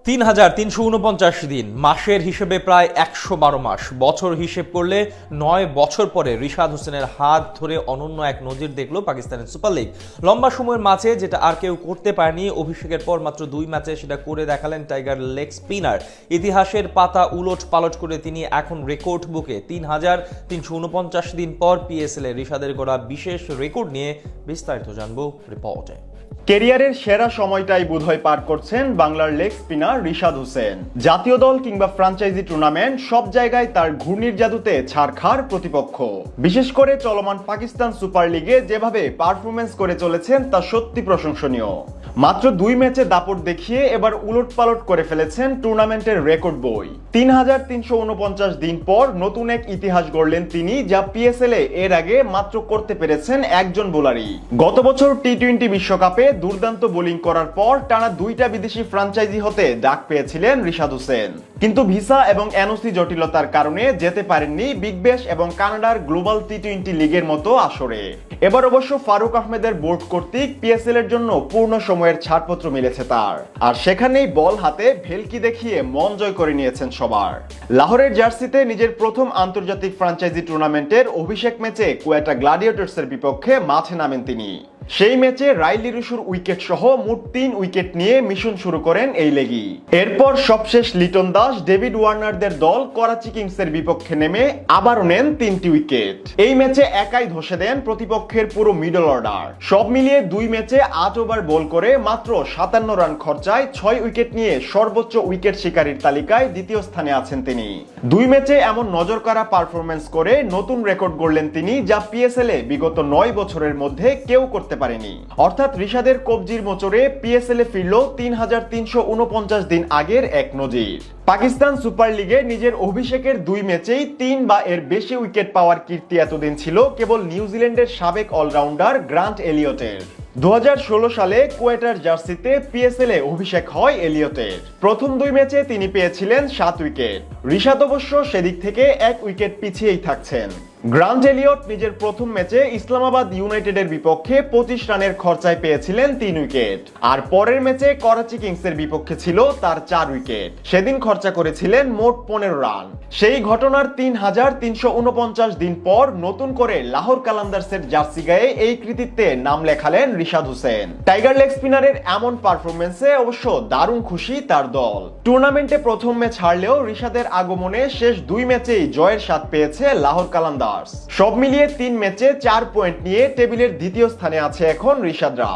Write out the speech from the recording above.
৩৩৪৯ দিন, মাসের হিসেবে প্রায় ১১২ মাস, বছর হিসেব করলে ৯ বছর পরে রিশাদ হোসেনের হাত ধরে অনন্য এক নজির দেখলো পাকিস্তানের সুপার লিগ। লম্বা সময়ের মাঝে যেটা আর কেউ করতে পারেনি, অভিষেকের পর মাত্র ২ ম্যাচে সেটা করে দেখালেন টাইগার লেগ স্পিনার। ইতিহাসের পাতা উলট পালট করে তিনি এখন রেকর্ড বুকে ৩৩৪৯ দিন পর পিএসএল এ রিশাদের গড়া বিশেষ রেকর্ড নিয়ে বিস্তারিত জানবো রিপোর্টে। ক্যারিয়ারের সেরা সময়টাই বোধহয় পার করছেন বাংলার লেগ স্পিনার রিশাদ হোসেন। জাতীয় দল কিংবা ফ্র্যাঞ্চাইজি টুর্নামেন্ট সব জায়গায় তার ঘূর্ণির জাদুতে ছাড়খাড় প্রতিপক্ষ। বিশেষ করে চলমান পাকিস্তান সুপার লিগে যেভাবে পারফরমেন্স করে চলেছেন তা সত্যি প্রশংসনীয়। মাত্র ২ ম্যাচে দাপট দেখিয়ে এবার উলটপালট করে ফেলেছেন টুর্নামেন্টের রেকর্ড বই। ৩৩৪৯ দিন পর নতুন এক ইতিহাস গড়লেন তিনি, যা পিএসএল এ এর আগে মাত্র করতে পেরেছেন একজন বোলারই। গত বছর টি-20 বিশ্বকাপে দুর্দান্ত বোলিং করার পর টানা ২টা বিদেশি ফ্র্যাঞ্চাইজি হতে ডাক পেয়েছিলেন রিশাদ হোসেন, কিন্তু ভিসা এবং এনওসি জটিলতার কারণে যেতে পারেননি বিগ ব্যাশ এবং কানাডার গ্লোবাল টি-20 লিগের মতো আসরে। এবার অবশ্য ফারুক আহমেদের বোর্ড কর্তৃক পিএসএল এর জন্য পূর্ণ সময়ের ছাড়পত্র মিলেছে তার, আর সেখানেই বল হাতে ভেলকি দেখিয়ে মন জয় করে নিয়েছেন সবার। লাহোরের জার্সিতে নিজের প্রথম আন্তর্জাতিক ফ্র্যাঞ্চাইজি টুর্নামেন্টের অভিষেক ম্যাচে কোয়েটা গ্ল্যাডিয়েটর্সের বিপক্ষে মাঠে নামেন তিনি। সেই ম্যাচে রাইলি রুশুর উইকেট সহ মোট ৩ উইকেট নিয়ে মিশন শুরু করেন এই লেগি। এরপর সবশেষ লিটন দাস, ডেভিড ওয়ার্নারদের দল করাচি কিংসের বিপক্ষে নেমে আবারও নেন ৩টি উইকেট। এই ম্যাচে একাই ধসে দেন প্রতিপক্ষের পুরো মিডল অর্ডার। সব মিলিয়ে ২ ম্যাচে ৮ ওভার বল করে মাত্র ৫৭ রান খরচায় ৬ উইকেট নিয়ে সর্বোচ্চ উইকেট শিকারীর তালিকায় দ্বিতীয় স্থানে আছেন তিনি। ২ ম্যাচে এমন নজর কাড়া পারফরমেন্স করে নতুন রেকর্ড গড়লেন তিনি, যা পিএসএল এ বিগত ৯ বছরের মধ্যে কেউ করতে পারেনি। অর্থাৎ রিশাদের কবজির মোচরে পিএসএল এ ফিরল ৩৩৪৯ দিন আগের এক নজির। পাকিস্তান সুপার লিগে নিজের অভিষেকের ২ ম্যাচেই ৩ বা এর বেশি উইকেট পাওয়ার কীর্তি এতদিন ছিল কেবল নিউজিল্যান্ডের সাবেক অলরাউন্ডার গ্রান্ট এলিয়টের। ২০১৬ সালে কোয়েটার জার্সিতে পিএসএল এ অভিষেক হয় এলিয়টের। প্রথম ২ ম্যাচে তিনি পেয়েছিলেন ৭ উইকেট। রিশাদ অবশ্য সেদিক থেকে ১ উইকেট পিছিয়েই থাকছেন। গ্রান্ট এলিয়ট নিজের প্রথম ম্যাচে ইসলামাবাদ ইউনাইটেডের বিপক্ষে ২৫ রানের খরচায় পেয়েছিলেন ৩ উইকেট, আর পরের ম্যাচে করাচি কিংসের বিপক্ষে ছিল তার ৪ উইকেট। সেদিন খরচা করেছিলেন মোট ১৫ রান। সেই ঘটনার ৩৩৪৯ দিন পর নতুন করে লাহোর কালান্দার্সের জার্সি গায়ে এই কৃতিত্বে নাম লেখালেন রিশাদ হোসেন। টাইগার লেগ স্পিনারের এমন পারফরমেন্সে অবশ্য দারুণ খুশি তার দল। টুর্নামেন্টে প্রথম ম্যাচ হারলেও রিশাদের আগমনে শেষ ২ ম্যাচেই জয়ের স্বাদ পেয়েছে লাহোর কালান্দার্স। সব মিলিয়ে ৩ ম্যাচে ৪ পয়েন্ট নিয়ে টেবিলের দ্বিতীয় স্থানে আছে এখন রিশাদরা।